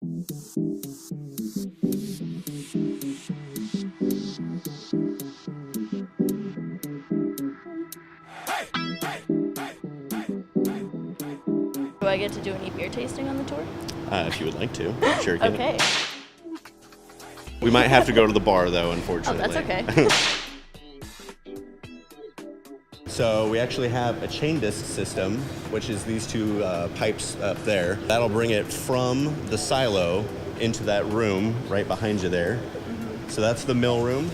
Do I get to do any beer tasting on the tour? If you would like to. Sure can. Okay. We might have to go to the bar, though, unfortunately. Oh, that's okay. So we actually have a chain disc system, which is these two pipes up there. That'll bring it from the silo into that room right behind you there. So that's the mill room,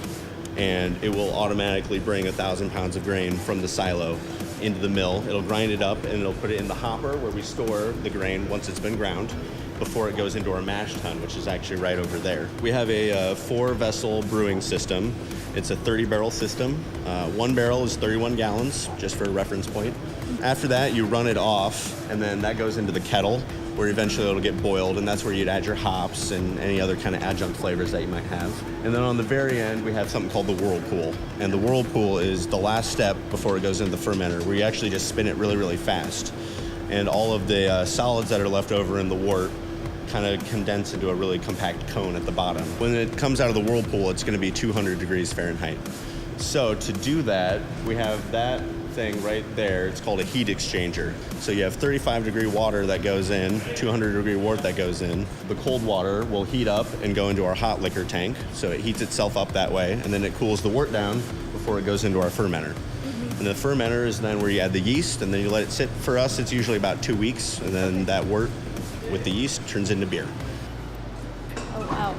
and it will automatically bring 1,000 pounds of grain from the silo into the mill. It'll grind it up, and it'll put it in the hopper where we store the grain once it's been ground before it goes into our mash tun, which is actually right over there. We have a 4-vessel brewing system. It's a 30-barrel system. One barrel is 31 gallons, just for a reference point. After that, you run it off, and then that goes into the kettle, where eventually it'll get boiled, and that's where you'd add your hops and any other kind of adjunct flavors that you might have. And then on the very end, we have something called the Whirlpool. And the Whirlpool is the last step before it goes into the fermenter, where you actually just spin it really, really fast. And all of the solids that are left over in the wort kind of condense into a really compact cone at the bottom. When it comes out of the Whirlpool, it's going to be 200 degrees Fahrenheit. So to do that, we have that thing right there. It's called a heat exchanger. So you have 35-degree water that goes in, 200-degree wort that goes in. The cold water will heat up and go into our hot liquor tank. So it heats itself up that way, and then it cools the wort down before it goes into our fermenter. And the fermenter is then where you add the yeast, and then you let it sit. For us, it's usually about 2 weeks, and then that wort with the yeast turns into beer. Oh, wow.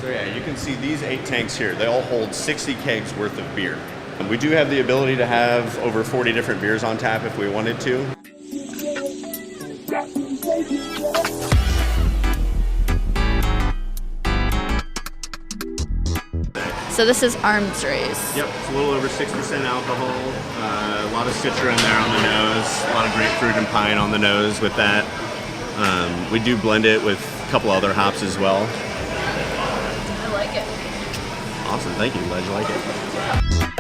So yeah, you can see these 8 tanks here. They all hold 60 kegs worth of beer. And we do have the ability to have over 40 different beers on tap if we wanted to. So this is arms race. Yep, it's a little over 6% alcohol. A lot of citra in there on the nose. A lot of grapefruit and pine on the nose with that. We do blend it with a couple other hops as well. I like it. Awesome, thank you. Glad you like it.